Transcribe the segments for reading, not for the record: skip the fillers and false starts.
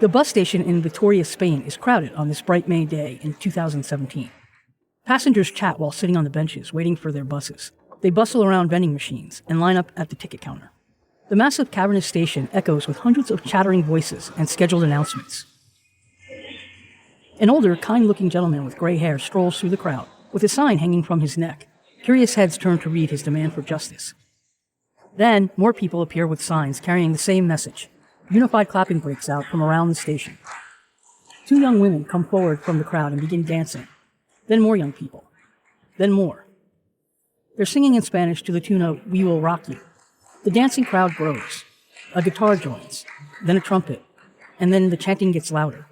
The bus station in Vitoria, Spain is crowded on this bright May day in 2017. Passengers chat while sitting on the benches waiting for their buses. They bustle around vending machines and line up at the ticket counter. The massive cavernous station echoes with hundreds of chattering voices and scheduled announcements. An older, kind-looking gentleman with gray hair strolls through the crowd, with a sign hanging from his neck. Curious heads turn to read his demand for justice. Then, more people appear with signs carrying the same message. Unified clapping breaks out from around the station. Two young women come forward from the crowd and begin dancing. Then more young people. Then more. They're singing in Spanish to the tune of "We Will Rock You." The dancing crowd grows. A guitar joins, then a trumpet, and then the chanting gets louder.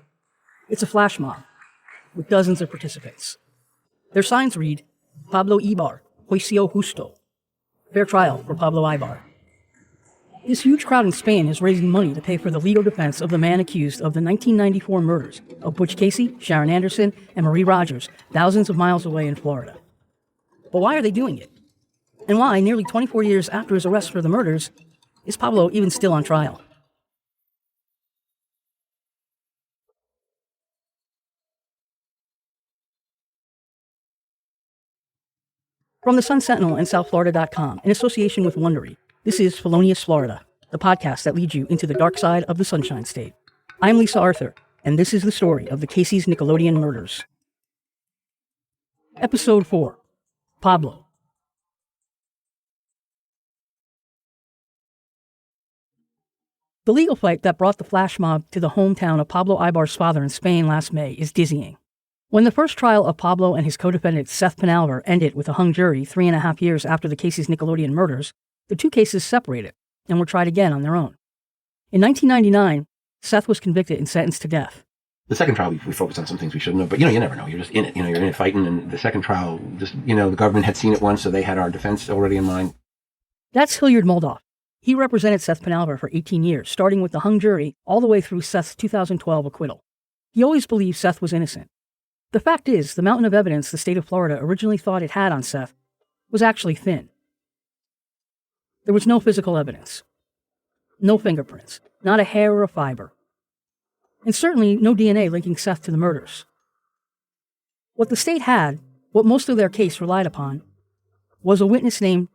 It's a flash mob, with dozens of participants. Their signs read, "Pablo Ibar, Juicio Justo." Fair trial for Pablo Ibar. This huge crowd in Spain is raising money to pay for the legal defense of the man accused of the 1994 murders of Butch Casey, Sharon Anderson, and Marie Rogers, thousands of miles away in Florida. But why are they doing it? And why, nearly 24 years after his arrest for the murders, is Pablo even still on trial? From the Sun Sentinel and SouthFlorida.com, in association with Wondery, this is Felonious Florida, the podcast that leads you into the dark side of the Sunshine State. I'm Lisa Arthur, and this is the story of the Casey's Nickelodeon murders. Episode 4, Pablo. The legal fight that brought the flash mob to the hometown of Pablo Ibar's father in Spain last May is dizzying. When the first trial of Pablo and his co-defendant Seth Penalver ended with a hung jury 3.5 years after the Casey's Nickelodeon murders, the two cases separated and were tried again on their own. In 1999, Seth was convicted and sentenced to death. The second trial, we focused on some things we shouldn't have, but you never know. You're just in it. You're in it fighting. And the second trial, the government had seen it once, so they had our defense already in mind. That's Hilliard Moldoff. He represented Seth Penalver for 18 years, starting with the hung jury all the way through Seth's 2012 acquittal. He always believed Seth was innocent. The fact is, the mountain of evidence the state of Florida originally thought it had on Seth was actually thin. There was no physical evidence. No fingerprints. Not a hair or a fiber. And certainly no DNA linking Seth to the murders. What the state had, what most of their case relied upon, was a witness named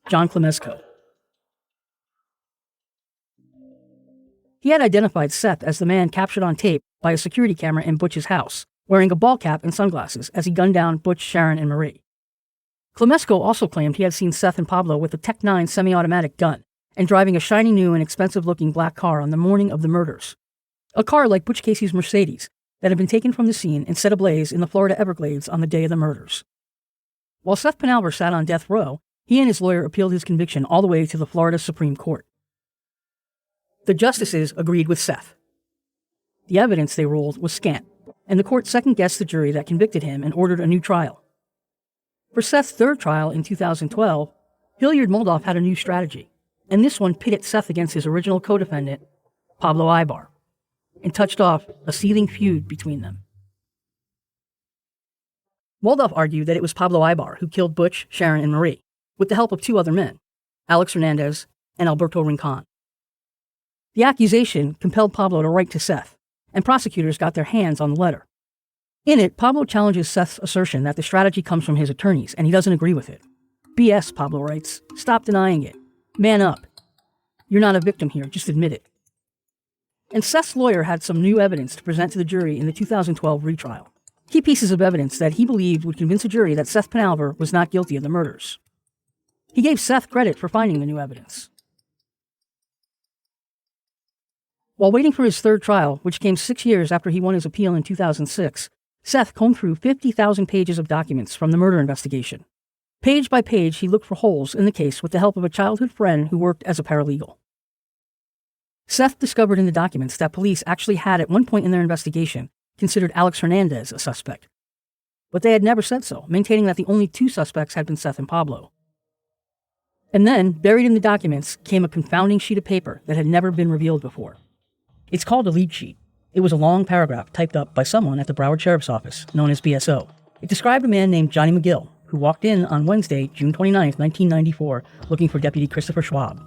John Clemesco. He had identified Seth as the man captured on tape by a security camera in Butch's house, wearing a ball cap and sunglasses as he gunned down Butch, Sharon, and Marie. Clemesco also claimed he had seen Seth and Pablo with a Tech 9 semi-automatic gun and driving a shiny new and expensive-looking black car on the morning of the murders. A car like Butch Casey's Mercedes that had been taken from the scene and set ablaze in the Florida Everglades on the day of the murders. While Seth Penalver sat on death row, he and his lawyer appealed his conviction all the way to the Florida Supreme Court. The justices agreed with Seth. The evidence, they ruled, was scant, and the court second-guessed the jury that convicted him and ordered a new trial. For Seth's third trial in 2012, Hilliard Moldoff had a new strategy, and this one pitted Seth against his original co-defendant, Pablo Ibar, and touched off a seething feud between them. Moldoff argued that it was Pablo Ibar who killed Butch, Sharon, and Marie, with the help of two other men, Alex Hernandez and Alberto Rincon. The accusation compelled Pablo to write to Seth, and prosecutors got their hands on the letter. In it, Pablo challenges Seth's assertion that the strategy comes from his attorneys, and he doesn't agree with it. BS, Pablo writes. Stop denying it. Man up. You're not a victim here, just admit it. And Seth's lawyer had some new evidence to present to the jury in the 2012 retrial. Key pieces of evidence that he believed would convince a jury that Seth Penalver was not guilty of the murders. He gave Seth credit for finding the new evidence. While waiting for his third trial, which came 6 years after he won his appeal in 2006, Seth combed through 50,000 pages of documents from the murder investigation. Page by page, he looked for holes in the case with the help of a childhood friend who worked as a paralegal. Seth discovered in the documents that police actually had at one point in their investigation considered Alex Hernandez a suspect. But they had never said so, maintaining that the only two suspects had been Seth and Pablo. And then, buried in the documents, came a confounding sheet of paper that had never been revealed before. It's called a lead sheet. It was a long paragraph typed up by someone at the Broward Sheriff's Office, known as BSO. It described a man named Johnny McGill, who walked in on Wednesday, June 29, 1994, looking for Deputy Christopher Schwab.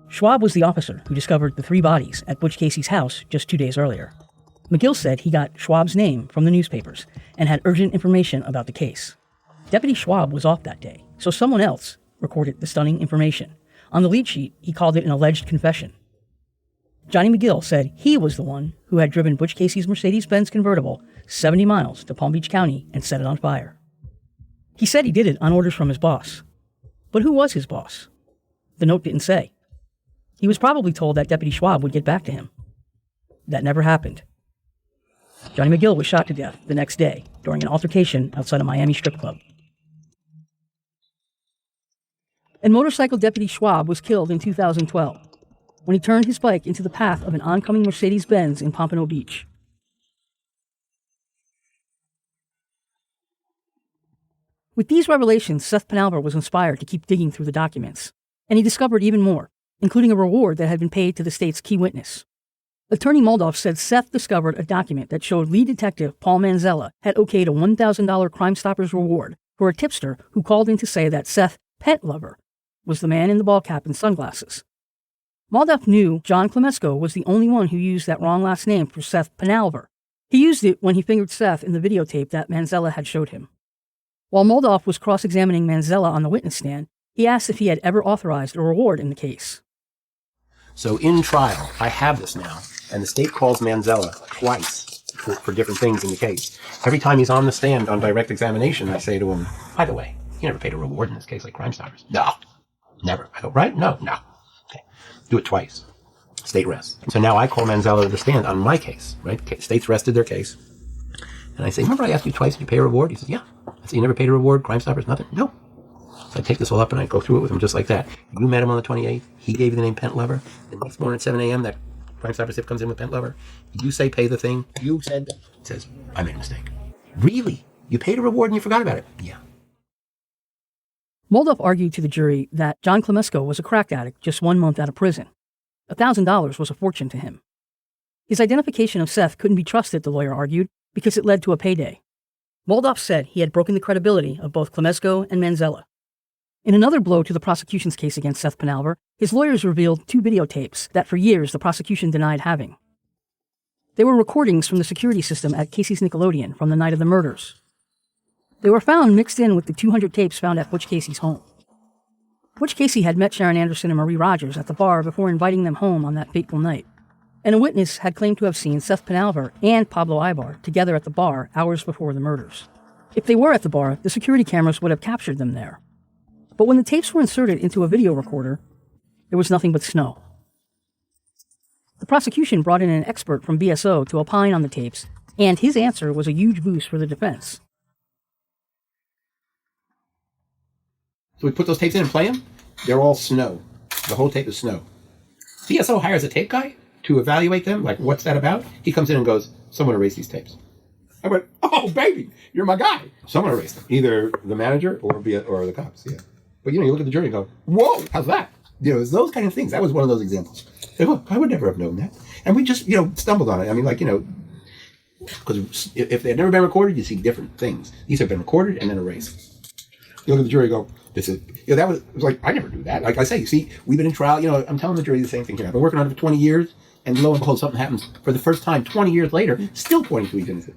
Schwab was the officer who discovered the 3 bodies at Butch Casey's house just 2 days earlier. McGill said he got Schwab's name from the newspapers and had urgent information about the case. Deputy Schwab was off that day, so someone else recorded the stunning information. On the lead sheet, he called it an alleged confession. Johnny McGill said he was the one who had driven Butch Casey's Mercedes-Benz convertible 70 miles to Palm Beach County and set it on fire. He said he did it on orders from his boss. But who was his boss? The note didn't say. He was probably told that Deputy Schwab would get back to him. That never happened. Johnny McGill was shot to death the next day during an altercation outside a Miami strip club. And motorcycle Deputy Schwab was killed in 2012 when he turned his bike into the path of an oncoming Mercedes-Benz in Pompano Beach. With these revelations, Seth Penalver was inspired to keep digging through the documents, and he discovered even more, including a reward that had been paid to the state's key witness. Attorney Moldoff said Seth discovered a document that showed lead detective Paul Manzella had okayed a $1,000 Crime Stoppers reward for a tipster who called in to say that Seth Pentlover was the man in the ball cap and sunglasses. Moldoff knew John Clemesco was the only one who used that wrong last name for Seth Penalver. He used it when he fingered Seth in the videotape that Manzella had showed him. While Moldoff was cross-examining Manzella on the witness stand, he asked if he had ever authorized a reward in the case. So in trial, I have this now, and the state calls Manzella twice for different things in the case. Every time he's on the stand on direct examination, I say to him, by the way, you never paid a reward in this case like Crime Stoppers. No, never. I go, right? No. Okay, do it twice. State rests. So now I call Manzella to the stand on my case, right? State's rested their case. And I say, remember I asked you twice if you pay a reward? He says, yeah. I said, you never paid a reward? Crime Stoppers? Nothing? No. So I take this all up and I go through it with him just like that. You met him on the 28th. He gave you the name Pentlover. The next morning at 7 a.m., that Crime Stoppers tip comes in with Pentlover. You say pay the thing. You said that. It says, I made a mistake. Really? You paid a reward and you forgot about it? Yeah. Moldoff argued to the jury that John Clemesco was a crack addict just 1 month out of prison. $1,000 was a fortune to him. His identification of Seth couldn't be trusted, the lawyer argued, because it led to a payday. Moldoff said he had broken the credibility of both Clemesco and Manzella. In another blow to the prosecution's case against Seth Penalver, his lawyers revealed 2 videotapes that for years the prosecution denied having. They were recordings from the security system at Casey's Nickelodeon from the night of the murders. They were found mixed in with the 200 tapes found at Butch Casey's home. Butch Casey had met Sharon Anderson and Marie Rogers at the bar before inviting them home on that fateful night. And a witness had claimed to have seen Seth Penalver and Pablo Ibar together at the bar hours before the murders. If they were at the bar, the security cameras would have captured them there. But when the tapes were inserted into a video recorder, there was nothing but snow. The prosecution brought in an expert from BSO to opine on the tapes, and his answer was a huge boost for the defense. So we put those tapes in and play them. They're all snow. The whole tape is snow. BSO hires a tape guy to evaluate them. Like, what's that about? He comes in and goes, someone erase these tapes. I went, oh, baby, you're my guy. Someone erased them. Either the manager or the cops, yeah. But, you look at the jury and go, whoa, how's that? It's those kind of things. That was one of those examples. I would never have known that. And we just, stumbled on it. I mean, because if they had never been recorded, you see different things. These have been recorded and then erased. You look at the jury and go, this is, it was like, I never do that. Like I say, see, we've been in trial, I'm telling the jury the same thing here. I've been working on it for 20 years, and lo and behold, something happens for the first time 20 years later, still pointing to each innocent.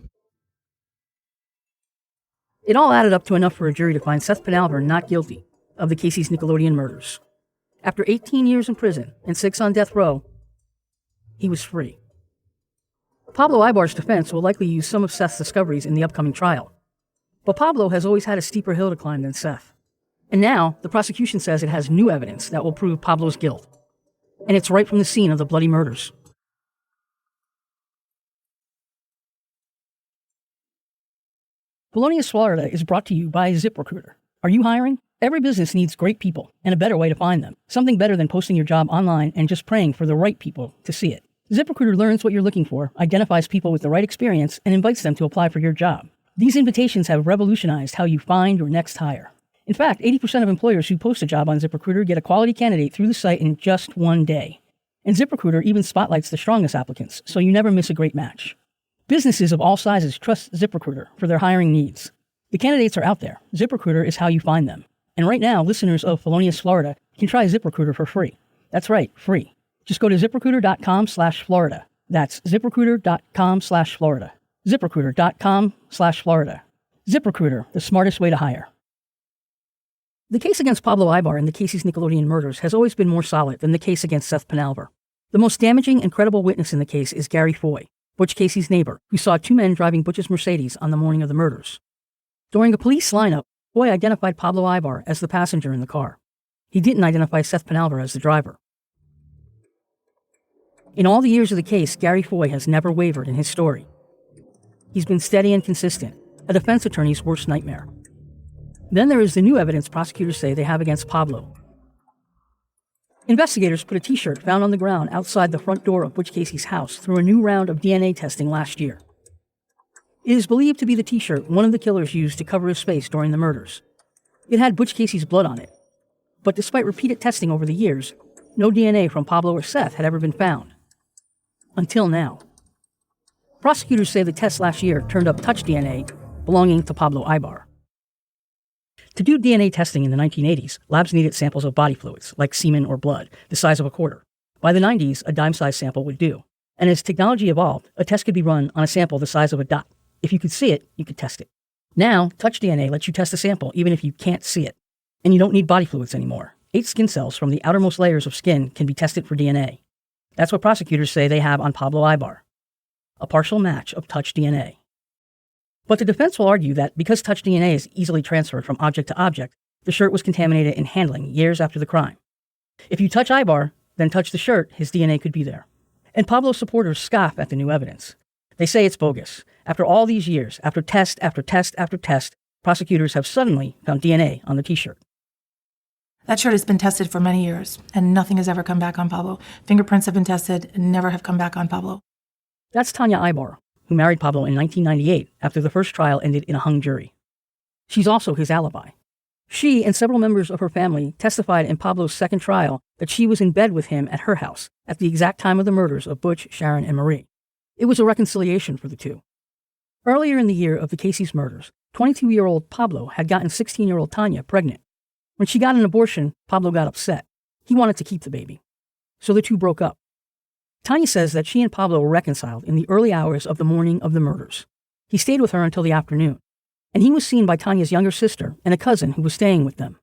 It all added up to enough for a jury to find Seth Penalver not guilty of the Casey's Nickelodeon murders. After 18 years in prison and 6 on death row, he was free. Pablo Ibar's defense will likely use some of Seth's discoveries in the upcoming trial. But Pablo has always had a steeper hill to climb than Seth. And now, the prosecution says it has new evidence that will prove Pablo's guilt. And it's right from the scene of the bloody murders. Felonious Florida is brought to you by ZipRecruiter. Are you hiring? Every business needs great people and a better way to find them. Something better than posting your job online and just praying for the right people to see it. ZipRecruiter learns what you're looking for, identifies people with the right experience, and invites them to apply for your job. These invitations have revolutionized how you find your next hire. In fact, 80% of employers who post a job on ZipRecruiter get a quality candidate through the site in just 1 day. And ZipRecruiter even spotlights the strongest applicants, so you never miss a great match. Businesses of all sizes trust ZipRecruiter for their hiring needs. The candidates are out there. ZipRecruiter is how you find them. And right now, listeners of Felonious Florida can try ZipRecruiter for free. That's right, free. Just go to ZipRecruiter.com/Florida. That's ZipRecruiter.com/Florida. ZipRecruiter.com/Florida. ZipRecruiter, the smartest way to hire. The case against Pablo Ibar in the Casey's Nickelodeon murders has always been more solid than the case against Seth Penalver. The most damaging and credible witness in the case is Gary Foy, Butch Casey's neighbor, who saw two men driving Butch's Mercedes on the morning of the murders. During a police lineup, Foy identified Pablo Ibar as the passenger in the car. He didn't identify Seth Penalver as the driver. In all the years of the case, Gary Foy has never wavered in his story. He's been steady and consistent, a defense attorney's worst nightmare. Then there is the new evidence prosecutors say they have against Pablo. Investigators put a t-shirt found on the ground outside the front door of Butch Casey's house through a new round of DNA testing last year. It is believed to be the t-shirt one of the killers used to cover his face during the murders. It had Butch Casey's blood on it. But despite repeated testing over the years, no DNA from Pablo or Seth had ever been found. Until now. Prosecutors say the test last year turned up touch DNA belonging to Pablo Ibar. To do DNA testing in the 1980s, labs needed samples of body fluids, like semen or blood, the size of a quarter. By the 90s, a dime-sized sample would do. And as technology evolved, a test could be run on a sample the size of a dot. If you could see it, you could test it. Now, touch DNA lets you test a sample even if you can't see it. And you don't need body fluids anymore. 8 skin cells from the outermost layers of skin can be tested for DNA. That's what prosecutors say they have on Pablo Ibar. A partial match of touch DNA. But the defense will argue that because touch DNA is easily transferred from object to object, the shirt was contaminated in handling years after the crime. If you touch Ibar, then touch the shirt, his DNA could be there. And Pablo's supporters scoff at the new evidence. They say it's bogus. After all these years, after test after test after test, prosecutors have suddenly found DNA on the t-shirt. That shirt has been tested for many years, and nothing has ever come back on Pablo. Fingerprints have been tested and never have come back on Pablo. That's Tanya Ibar, who married Pablo in 1998 after the first trial ended in a hung jury. She's also his alibi. She and several members of her family testified in Pablo's second trial that she was in bed with him at her house at the exact time of the murders of Butch, Sharon, and Marie. It was a reconciliation for the two. Earlier in the year of the Casey's murders, 22-year-old Pablo had gotten 16-year-old Tanya pregnant. When she got an abortion, Pablo got upset. He wanted to keep the baby. So the two broke up. Tanya says that she and Pablo were reconciled in the early hours of the morning of the murders. He stayed with her until the afternoon, and he was seen by Tanya's younger sister and a cousin who was staying with them.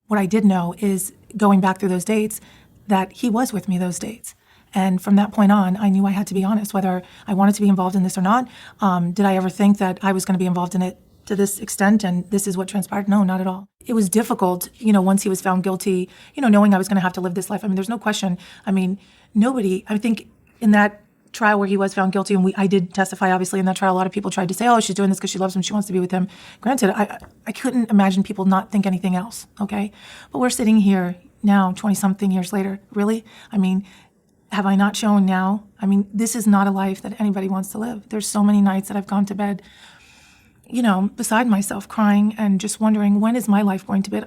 What I did know is, going back through those dates, that he was with me those dates. And from that point on, I knew I had to be honest, whether I wanted to be involved in this or not. Did I ever think that I was going to be involved in it to this extent and this is what transpired? No, not at all. It was difficult, once he was found guilty, knowing I was going to have to live this life. I mean, there's no question. I think in that trial where he was found guilty, and I did testify, obviously, in that trial, a lot of people tried to say, oh, she's doing this because she loves him, she wants to be with him. Granted, I couldn't imagine people not think anything else, okay? But we're sitting here now, 20-something years later. Really? Have I not shown now? This is not a life that anybody wants to live. There's so many nights that I've gone to bed, beside myself, crying and just wondering, when is my life going to be?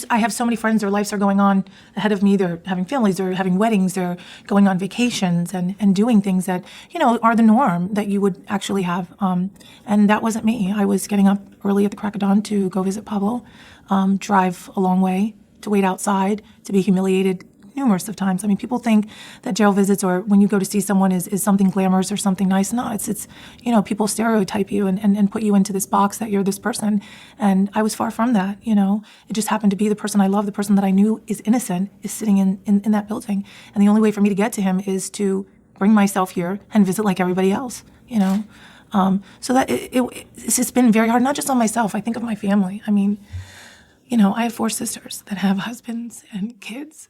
I have so many friends, their lives are going on ahead of me. They're having families, they're having weddings, they're going on vacations and doing things that, are the norm that you would actually have. And that wasn't me. I was getting up early at the crack of dawn to go visit Pablo, drive a long way, to wait outside, to be humiliated numerous of times. People think that jail visits or when you go to see someone is something glamorous or something nice. No, it's people stereotype you and put you into this box that you're this person. And I was far from that, It just happened to be the person I love, the person that I knew is innocent, is sitting in that building. And the only way for me to get to him is to bring myself here and visit like everybody else, So that it's just been very hard, not just on myself. I think of my family. I have 4 sisters that have husbands and kids.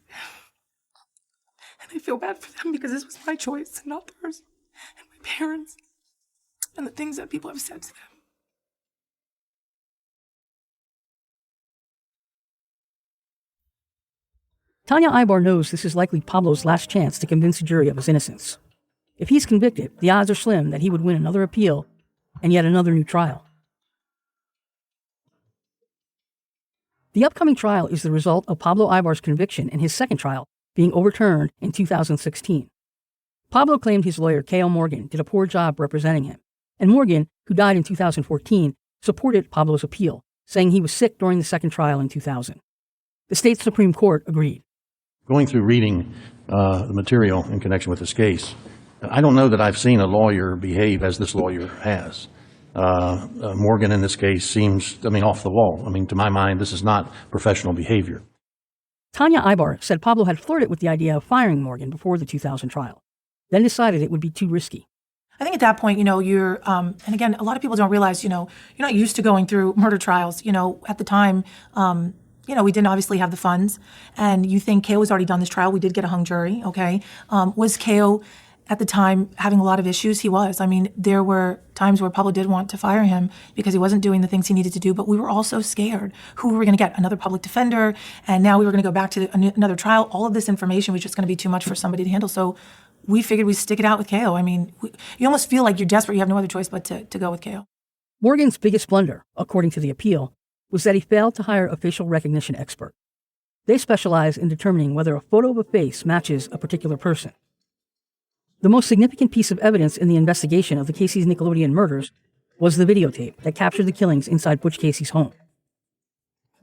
And I feel bad for them because this was my choice, not theirs. And my parents. And the things that people have said to them. Tanya Ibar knows this is likely Pablo's last chance to convince a jury of his innocence. If he's convicted, the odds are slim that he would win another appeal and yet another new trial. The upcoming trial is the result of Pablo Ibar's conviction in his second trial being overturned in 2016. Pablo claimed his lawyer, K.O. Morgan, did a poor job representing him, and Morgan, who died in 2014, supported Pablo's appeal, saying he was sick during the second trial in 2000. The state Supreme Court agreed. Going through reading the material in connection with this case. I don't know that I've seen a lawyer behave as this lawyer has. Morgan in this case seems, off the wall. To my mind, this is not professional behavior. Tanya Ibar said Pablo had flirted with the idea of firing Morgan before the 2000 trial, then decided it would be too risky. I think at that point, you're, and again, a lot of people don't realize, you're not used to going through murder trials. At the time, we didn't obviously have the funds, and you think Kao has already done this trial. We did get a hung jury, okay? Was Kao at the time having a lot of issues? He was. There were times where Pablo did want to fire him because he wasn't doing the things he needed to do, but we were all so scared. Who were we going to get? Another public defender, and now we were going to go back to another trial. All of this information was just going to be too much for somebody to handle, so we figured we'd stick it out with Kao. You almost feel like you're desperate. You have no other choice but to go with Kao. Morgan's biggest blunder, according to the appeal, was that he failed to hire a facial recognition expert. They specialize in determining whether a photo of a face matches a particular person. The most significant piece of evidence in the investigation of the Casey's Nickelodeon murders was the videotape that captured the killings inside Butch Casey's home.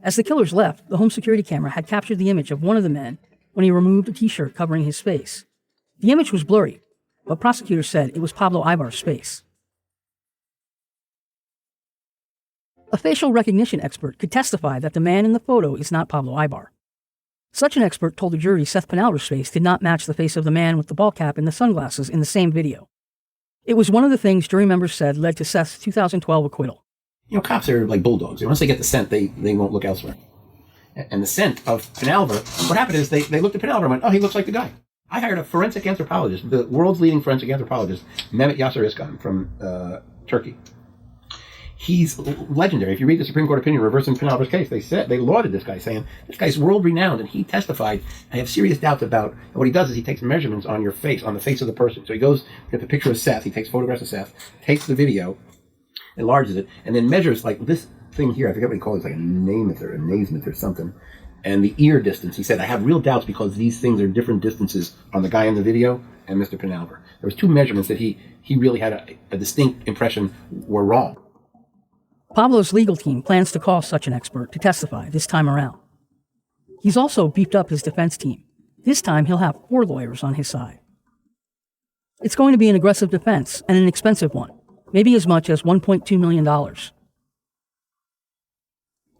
As the killers left, the home security camera had captured the image of one of the men when he removed a t-shirt covering his face. The image was blurry, but prosecutors said it was Pablo Ibar's face. A facial recognition expert could testify that the man in the photo is not Pablo Ibar. Such an expert told the jury Seth Penalver's face did not match the face of the man with the ball cap and the sunglasses in the same video. It was one of the things jury members said led to Seth's 2012 acquittal. Cops are like bulldogs. Once they get the scent, they won't look elsewhere. And the scent of Penalver, what happened is they looked at Penalver and went, oh, he looks like the guy. I hired a forensic anthropologist, the world's leading forensic anthropologist, Mehmet Yasser Iskan from Turkey. He's legendary. If you read the Supreme Court opinion reversing Penalver's case, they lauded this guy, saying, this guy's world-renowned, and he testified, I have serious doubts about, and what he does is he takes measurements on your face, on the face of the person. So he goes, gets a picture of Seth, he takes photographs of Seth, takes the video, enlarges it, and then measures like this thing here, I forget what he calls it, like a nasmith or something, and the ear distance. He said, I have real doubts because these things are different distances on the guy in the video and Mr. Penalver. There was two measurements that he really had a distinct impression were wrong. Pablo's legal team plans to call such an expert to testify this time around. He's also beefed up his defense team. This time he'll have 4 lawyers on his side. It's going to be an aggressive defense and an expensive one, maybe as much as $1.2 million.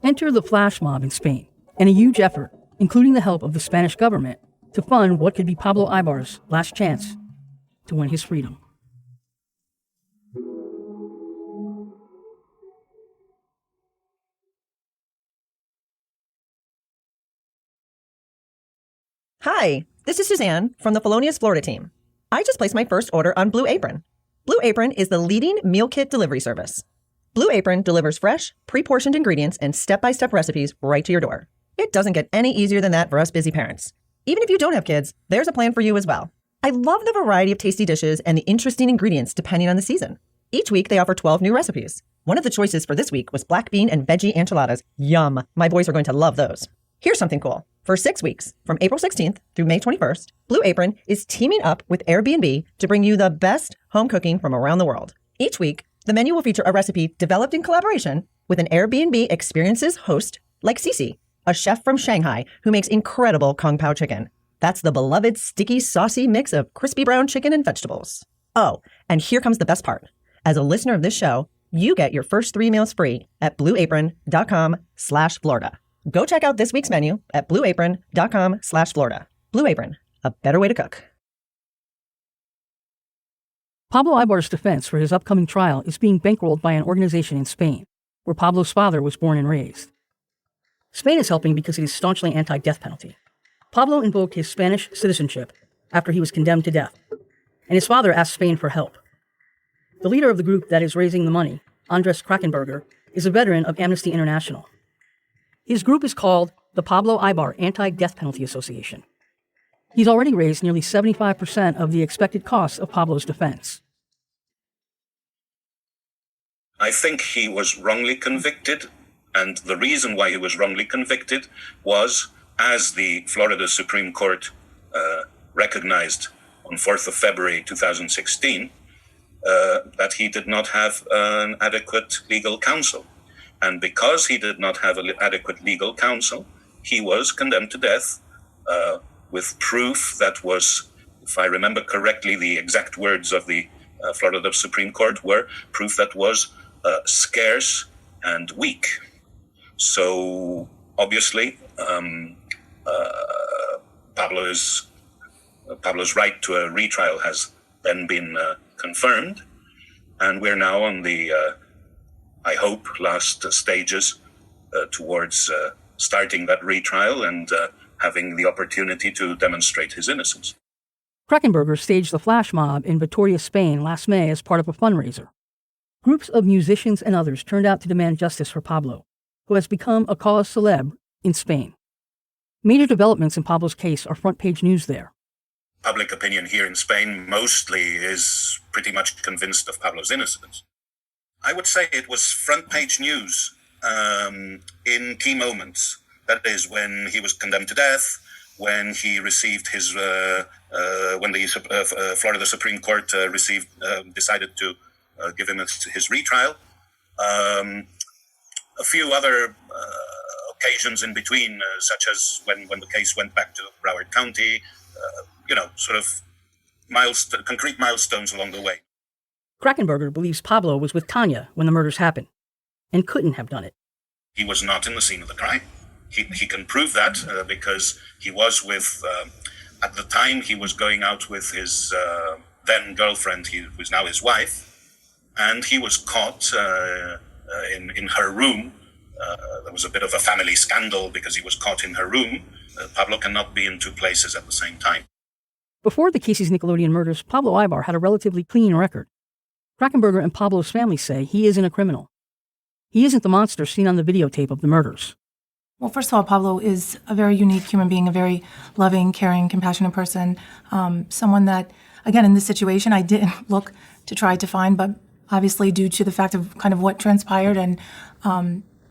Enter the flash mob in Spain, and a huge effort, including the help of the Spanish government, to fund what could be Pablo Ibar's last chance to win his freedom. Hi, this is Suzanne from the Felonious Florida team. I just placed my first order on Blue Apron. Blue Apron is the leading meal kit delivery service. Blue Apron delivers fresh, pre-portioned ingredients and step-by-step recipes right to your door. It doesn't get any easier than that for us busy parents. Even if you don't have kids, there's a plan for you as well. I love the variety of tasty dishes and the interesting ingredients depending on the season. Each week, they offer 12 new recipes. One of the choices for this week was black bean and veggie enchiladas. Yum! My boys are going to love those. Here's something cool. For 6 weeks, from April 16th through May 21st, Blue Apron is teaming up with Airbnb to bring you the best home cooking from around the world. Each week, the menu will feature a recipe developed in collaboration with an Airbnb Experiences host like Cece, a chef from Shanghai who makes incredible Kung Pao chicken. That's the beloved sticky, saucy mix of crispy brown chicken and vegetables. Oh, and here comes the best part. As a listener of this show, you get your first 3 meals free at blueapron.com/Florida. Go check out this week's menu at blueapron.com/Florida. Blue Apron, a better way to cook. Pablo Ibar's defense for his upcoming trial is being bankrolled by an organization in Spain, where Pablo's father was born and raised. Spain is helping because it is staunchly anti-death penalty. Pablo invoked his Spanish citizenship after he was condemned to death, and his father asked Spain for help. The leader of the group that is raising the money, Andres Krakenberger, is a veteran of Amnesty International. His group is called the Pablo Ibar Anti-Death Penalty Association. He's already raised nearly 75% of the expected costs of Pablo's defense. I think he was wrongly convicted, and the reason why he was wrongly convicted was, as the Florida Supreme Court recognized on 4th of February 2016, that he did not have an adequate legal counsel. And because he did not have adequate legal counsel, he was condemned to death with proof that was, if I remember correctly, the exact words of the Florida Supreme Court were proof that was scarce and weak. So obviously, Pablo's right to a retrial has then been confirmed, and we're now on the, I hope, last stages towards starting that retrial and having the opportunity to demonstrate his innocence. Krackenberger staged the flash mob in Vitoria, Spain last May as part of a fundraiser. Groups of musicians and others turned out to demand justice for Pablo, who has become a cause célèbre in Spain. Major developments in Pablo's case are front-page news there. Public opinion here in Spain mostly is pretty much convinced of Pablo's innocence. I would say it was front-page news in key moments. That is, when he was condemned to death, when he received his, when the Florida Supreme Court decided to give him his retrial. A few other occasions in between, such as when the case went back to Broward County, sort of concrete milestones along the way. Krackenberger believes Pablo was with Tanya when the murders happened, and couldn't have done it. He was not in the scene of the crime. He can prove that because he was with, at the time he was going out with his then girlfriend, who was now his wife, and he was caught in her room. There was a bit of a family scandal because he was caught in her room. Pablo cannot be in two places at the same time. Before the Casey's Nickelodeon murders, Pablo Ibar had a relatively clean record. Krackenberger and Pablo's family say he isn't a criminal. He isn't the monster seen on the videotape of the murders. Well, first of all, Pablo is a very unique human being, a very loving, caring, compassionate person. Someone that, again, in this situation, I didn't look to try to find, but obviously due to the fact of kind of what transpired and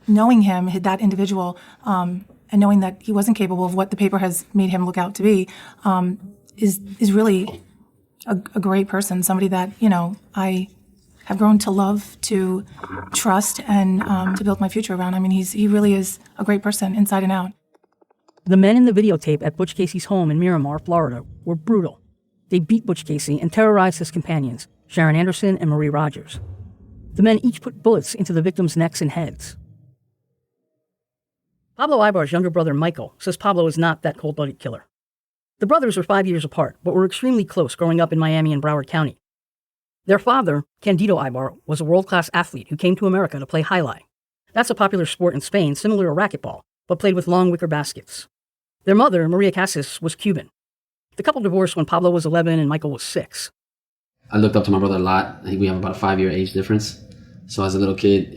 knowing him, that individual, and knowing that he wasn't capable of what the paper has made him look out to be, is really a great person, somebody that, I have grown to love, to trust, and to build my future around. I mean, he really is a great person inside and out. The men in the videotape at Butch Casey's home in Miramar, Florida, were brutal. They beat Butch Casey and terrorized his companions, Sharon Anderson and Marie Rogers. The men each put bullets into the victims' necks and heads. Pablo Ibar's younger brother, Michael, says Pablo is not that cold-blooded killer. The brothers are 5 years apart, but were extremely close growing up in Miami and Broward County. Their father, Candido Ibar, was a world-class athlete who came to America to play jai alai. That's a popular sport in Spain, similar to racquetball, but played with long wicker baskets. Their mother, Maria Casas, was Cuban. The couple divorced when Pablo was 11 and Michael was 6. I looked up to my brother a lot. I think we have about a 5-year age difference. So as a little kid,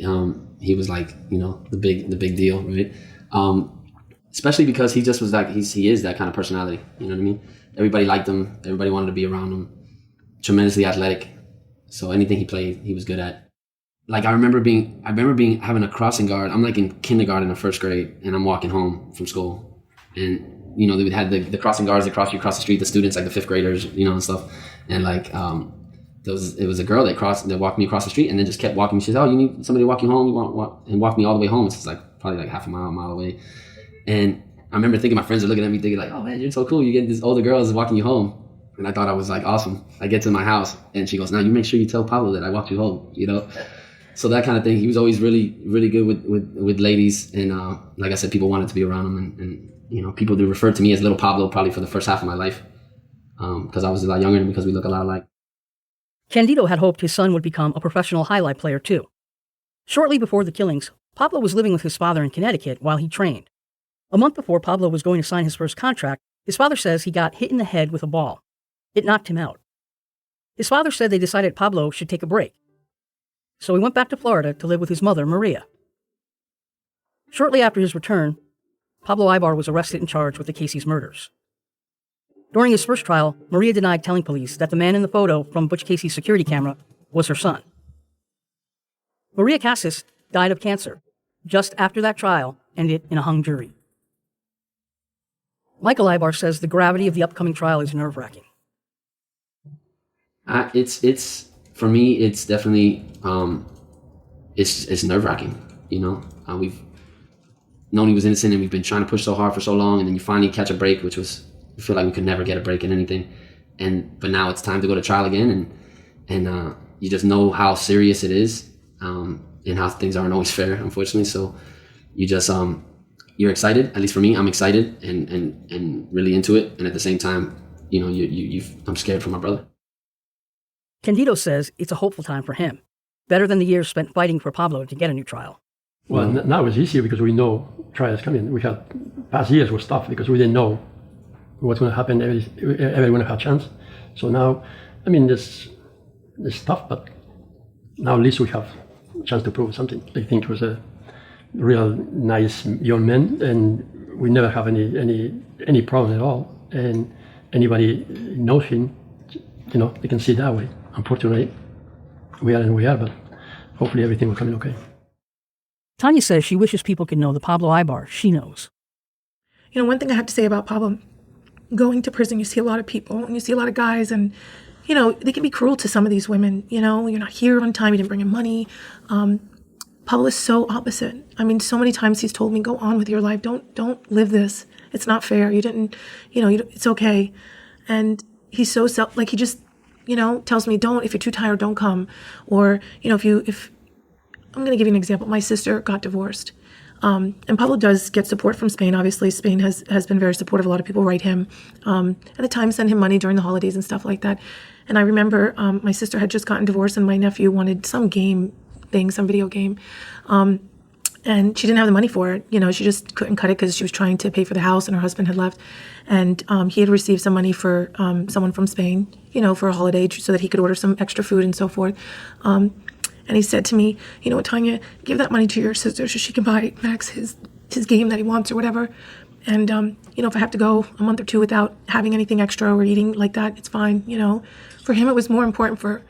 he was like, the big deal, right? Especially because he just was like, he is that kind of personality. You know what I mean? Everybody liked him. Everybody wanted to be around him. Tremendously athletic. So anything he played, he was good at. Like I remember having a crossing guard. I'm like in kindergarten or first grade, and I'm walking home from school, and they would have the crossing guards that cross you across the street, the students, like the fifth graders, and stuff. And like it was a girl that walked me across the street, and then just kept walking me. She said, "Oh, you need somebody to walk you home? You want?" And walked me all the way home. It's like probably like half a mile away. And I remember thinking, my friends are looking at me thinking like, "Oh man, you're so cool. You get this older girl is walking you home." And I thought I was like awesome. I get to my house and she goes, "Now you make sure you tell Pablo that I walked you home," So that kind of thing. He was always really, really good with ladies. And like I said, people wanted to be around him. And people do refer to me as Little Pablo probably for the first half of my life because I was a lot younger and because we look a lot alike. Candido had hoped his son would become a professional jai alai player too. Shortly before the killings, Pablo was living with his father in Connecticut while he trained. A month before Pablo was going to sign his first contract, his father says he got hit in the head with a ball. It knocked him out. His father said they decided Pablo should take a break. So he went back to Florida to live with his mother, Maria. Shortly after his return, Pablo Ibar was arrested and charged with the Casey's murders. During his first trial, Maria denied telling police that the man in the photo from Butch Casey's security camera was her son. Maria Casas died of cancer just after that trial ended in a hung jury. Michael Ibar says the gravity of the upcoming trial is nerve-wracking. It's for me. It's definitely it's nerve-wracking. We've known he was innocent, and we've been trying to push so hard for so long, and then you finally catch a break, which was we feel like we could never get a break in anything. But now it's time to go to trial again, and you just know how serious it is, and how things aren't always fair, unfortunately. So you just you're excited. At least for me, I'm excited and really into it. And at the same time, I'm scared for my brother. Candido says it's a hopeful time for him, better than the years spent fighting for Pablo to get a new trial. Well, now it's easier because we know trials coming. We had past years was tough because we didn't know what's going to happen. Everyone had a chance. So now, I mean, it's tough, but now at least we have a chance to prove something. I think it was a real nice young man, and we never have any problem at all. And anybody knows him, they can see it that way. Unfortunately, we are and we are, but hopefully everything will come in okay. Tanya says she wishes people could know the Pablo Ibar she knows. One thing I have to say about Pablo, going to prison, you see a lot of people and you see a lot of guys, and, they can be cruel to some of these women. You're not here on time, you didn't bring in money. Pablo is so opposite. I mean, so many times he's told me, go on with your life. Don't live this. It's not fair. You didn't, it's okay. And he's so he just, tells me, if you're too tired, don't come. Or, if I'm going to give you an example. My sister got divorced. And Pablo does get support from Spain. Obviously, Spain has been very supportive. A lot of people write him. At the time, send him money during the holidays and stuff like that. And I remember my sister had just gotten divorced, and my nephew wanted some game thing, some video game. And she didn't have the money for it. She just couldn't cut it because she was trying to pay for the house and her husband had left. And he had received some money for someone from Spain, for a holiday so that he could order some extra food and so forth. And he said to me, Tanya, give that money to your sister so she can buy Max his game that he wants or whatever. And, if I have to go a month or two without having anything extra or eating like that, it's fine. For him, it was more important for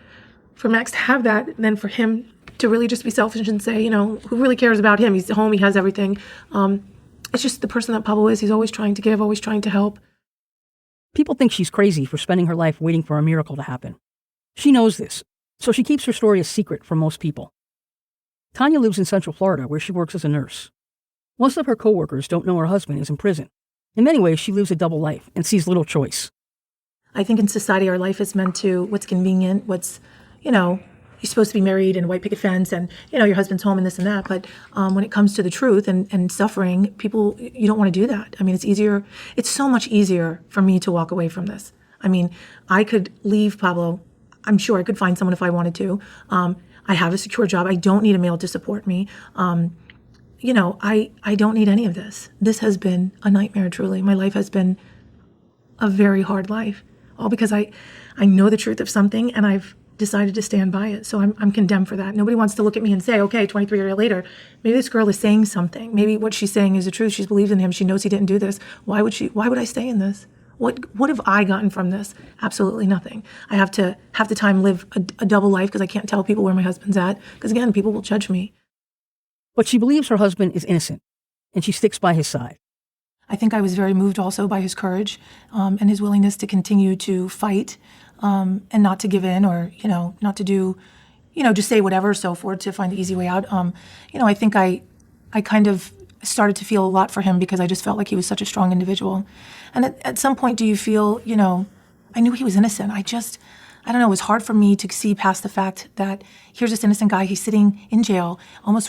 Max to have that than for him to really just be selfish and say, who really cares about him? He's home, he has everything. It's just the person that Pablo is. He's always trying to give, always trying to help. People think she's crazy for spending her life waiting for a miracle to happen. She knows this, so she keeps her story a secret from most people. Tanya lives in Central Florida, where she works as a nurse. Most of her coworkers don't know her husband is in prison. In many ways, she lives a double life and sees little choice. I think in society, our life is meant to what's convenient, what's, you're supposed to be married and a white picket fence and, your husband's home and this and that. But when it comes to the truth and suffering, people, you don't want to do that. I mean, it's so much easier for me to walk away from this. I mean, I could leave Pablo. I'm sure I could find someone if I wanted to. I have a secure job. I don't need a male to support me. I don't need any of this. This has been a nightmare, truly. My life has been a very hard life, all because I know the truth of something and I've decided to stand by it. So I'm condemned for that. Nobody wants to look at me and say, okay, 23 years later, maybe this girl is saying something. Maybe what she's saying is the truth. She believes in him. She knows he didn't do this. Why would I stay in this? What have I gotten from this? Absolutely nothing. I have to half the time live a double life because I can't tell people where my husband's at because, again, people will judge me. But she believes her husband is innocent, and she sticks by his side. I think I was very moved also by his courage and his willingness to continue to fight and not to give in or, not to do, just say whatever, so forth, to find the easy way out. I think I kind of started to feel a lot for him because I just felt like he was such a strong individual. And at some point, do you feel, I knew he was innocent. I don't know, it was hard for me to see past the fact that here's this innocent guy, he's sitting in jail, almost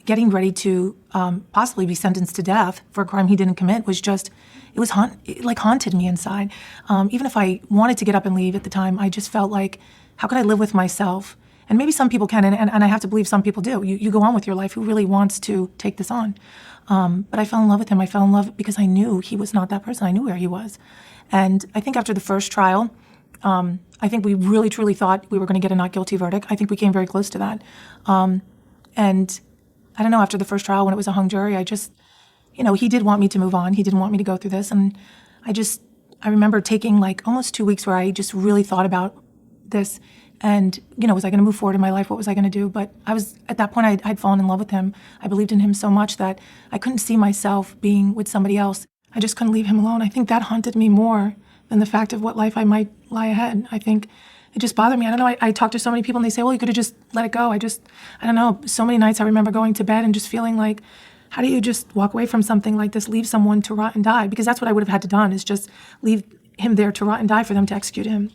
getting ready to possibly be sentenced to death for a crime he didn't commit. It haunted me inside. Even if I wanted to get up and leave at the time, I just felt like, how could I live with myself? And maybe some people can, and I have to believe some people do. You go on with your life. Who really wants to take this on? But I fell in love with him. I fell in love because I knew he was not that person. I knew where he was. And I think after the first trial, I think we really, truly thought we were going to get a not guilty verdict. I think we came very close to that. And I don't know, after the first trial, when it was a hung jury, I just, he did want me to move on. He didn't want me to go through this. And I remember taking almost 2 weeks where I just really thought about this. And, was I going to move forward in my life? What was I going to do? But at that point, I'd fallen in love with him. I believed in him so much that I couldn't see myself being with somebody else. I just couldn't leave him alone. I think that haunted me more than the fact of what life I might lie ahead. I think it just bothered me. I don't know. I talk to so many people and they say, well, you could have just let it go. I don't know. So many nights I remember going to bed and just feeling like How do you just walk away from something like this, leave someone to rot and die? Because that's what I would have had to done, is just leave him there to rot and die for them to execute him.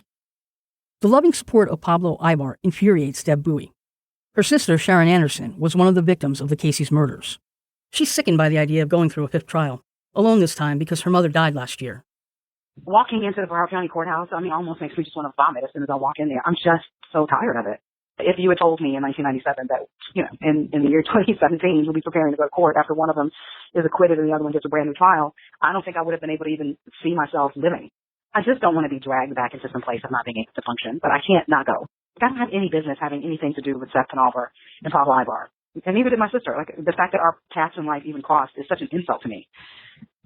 The loving support of Pablo Ibar infuriates Deb Bowie. Her sister, Sharon Anderson, was one of the victims of the Casey's murders. She's sickened by the idea of going through a fifth trial, alone this time because her mother died last year. Walking into the Broward County Courthouse, almost makes me just want to vomit as soon as I walk in there. I'm just so tired of it. If you had told me in 1997 that, in the year 2017, we'll be preparing to go to court after one of them is acquitted and the other one gets a brand new trial, I don't think I would have been able to even see myself living. I just don't want to be dragged back into some place of not being able to function, but I can't not go. I don't have any business having anything to do with Seth Penalver and Pablo Ibar. And neither did my sister. Like, the fact that our paths in life even crossed is such an insult to me.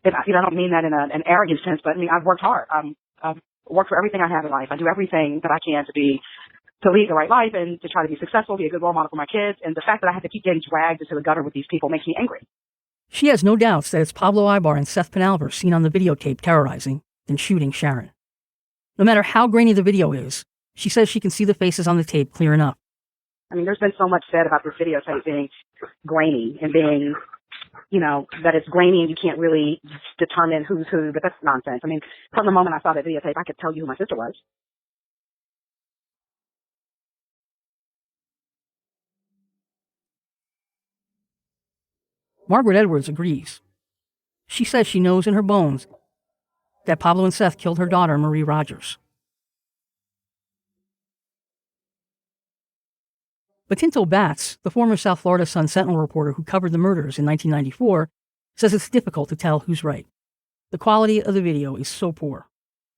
And, I don't mean that in an arrogant sense, but I've worked hard. I've worked for everything I have in life. I do everything that I can to lead the right life and to try to be successful, be a good role model for my kids. And the fact that I have to keep getting dragged into the gutter with these people makes me angry. She has no doubts that it's Pablo Ibar and Seth Penalver seen on the videotape terrorizing and shooting Sharon. No matter how grainy the video is, she says she can see the faces on the tape clear enough. There's been so much said about this videotape being grainy and being, that it's grainy and you can't really determine who's who, but that's nonsense. From the moment I saw that videotape, I could tell you who my sister was. Margaret Edwards agrees. She says she knows in her bones that Pablo and Seth killed her daughter, Marie Rogers. But Tinto Batts, the former South Florida Sun-Sentinel reporter who covered the murders in 1994, says it's difficult to tell who's right. The quality of the video is so poor.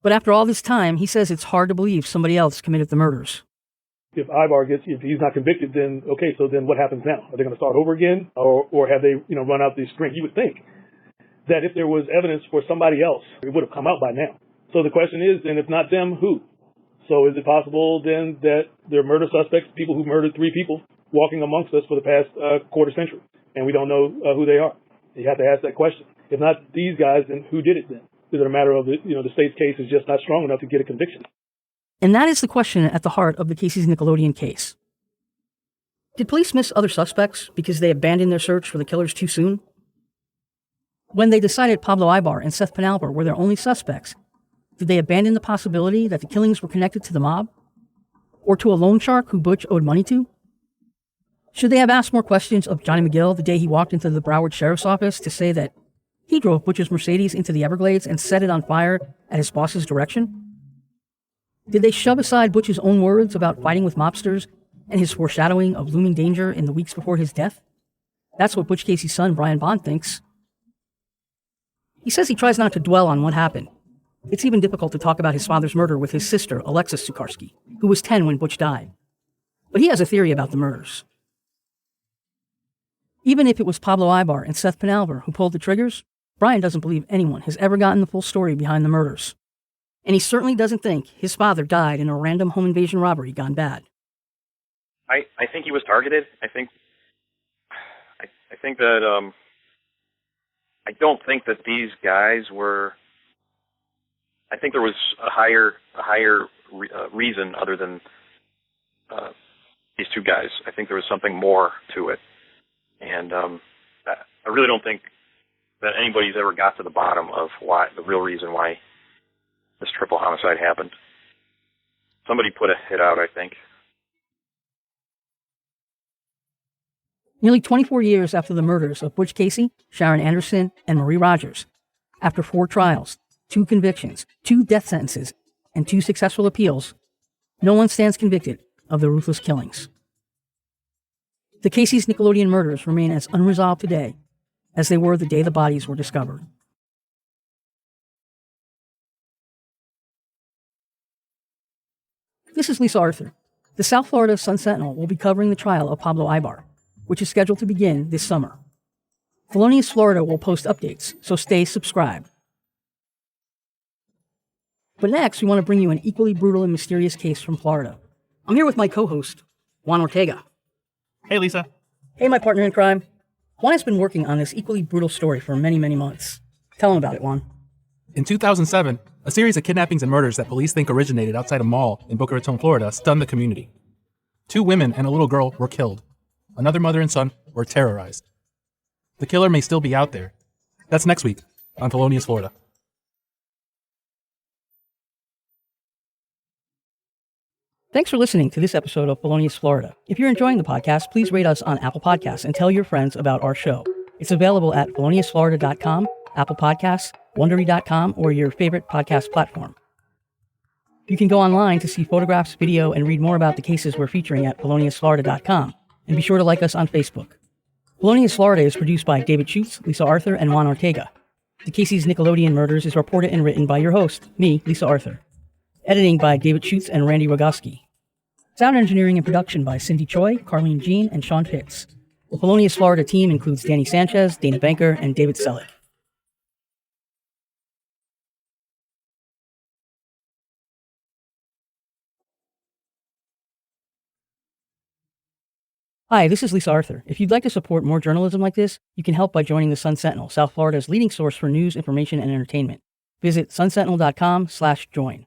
But after all this time, he says it's hard to believe somebody else committed the murders. If Ibar if he's not convicted, then okay, so then what happens now? Are they going to start over again? Or have they, run out the string? You would think that if there was evidence for somebody else, it would have come out by now. So the question is, then if not them, who? So is it possible then that there are murder suspects, people who murdered 3 people, walking amongst us for the past quarter century, and we don't know who they are? You have to ask that question. If not these guys, then who did it then? Is it a matter of the state's case is just not strong enough to get a conviction? And that is the question at the heart of the Casey's Nickelodeon case. Did police miss other suspects because they abandoned their search for the killers too soon? When they decided Pablo Ibar and Seth Penalver were their only suspects, did they abandon the possibility that the killings were connected to the mob? Or to a loan shark who Butch owed money to? Should they have asked more questions of Johnny McGill the day he walked into the Broward Sheriff's Office to say that he drove Butch's Mercedes into the Everglades and set it on fire at his boss's direction? Did they shove aside Butch's own words about fighting with mobsters and his foreshadowing of looming danger in the weeks before his death? That's what Butch Casey's son, Brian Bond, thinks. He says he tries not to dwell on what happened. It's even difficult to talk about his father's murder with his sister, Alexis Sukarski, who was 10 when Butch died. But he has a theory about the murders. Even if it was Pablo Ibar and Seth Penalver who pulled the triggers, Brian doesn't believe anyone has ever gotten the full story behind the murders. And he certainly doesn't think his father died in a random home invasion robbery gone bad. I think he was targeted. I think that I don't think that these guys were. I think there was a higher reason other than these 2 guys. I think there was something more to it, and I really don't think that anybody's ever got to the bottom of the real reason why this triple homicide happened. Somebody put a hit out, I think. Nearly 24 years after the murders of Butch Casey, Sharon Anderson, and Marie Rogers, after 4 trials, 2 convictions, 2 death sentences, and 2 successful appeals, no one stands convicted of the ruthless killings. The Casey's Nickelodeon murders remain as unresolved today as they were the day the bodies were discovered. This is Lisa Arthur. The South Florida Sun-Sentinel will be covering the trial of Pablo Ibar, which is scheduled to begin this summer. Felonious Florida will post updates, so stay subscribed. But next, we want to bring you an equally brutal and mysterious case from Florida. I'm here with my co-host, Juan Ortega. Hey, Lisa. Hey, my partner in crime. Juan has been working on this equally brutal story for many, many months. Tell him about it, Juan. In 2007, a series of kidnappings and murders that police think originated outside a mall in Boca Raton, Florida, stunned the community. 2 women and a little girl were killed. Another mother and son were terrorized. The killer may still be out there. That's next week on Felonious Florida. Thanks for listening to this episode of Felonious Florida. If you're enjoying the podcast, please rate us on Apple Podcasts and tell your friends about our show. It's available at feloniousflorida.com, Apple Podcasts, Wondery.com, or your favorite podcast platform. You can go online to see photographs, video, and read more about the cases we're featuring at feloniousflorida.com. And be sure to like us on Facebook. Felonious Florida is produced by David Schutz, Lisa Arthur, and Juan Ortega. The Casey's Nickelodeon Murders is reported and written by your host, me, Lisa Arthur. Editing by David Schutz and Randy Rogoski. Sound engineering and production by Cindy Choi, Carlene Jean, and Sean Pitts. The Felonious Florida team includes Danny Sanchez, Dana Banker, and David Selig. Hi, this is Lisa Arthur. If you'd like to support more journalism like this, you can help by joining the Sun Sentinel, South Florida's leading source for news, information, and entertainment. Visit sunsentinel.com/join.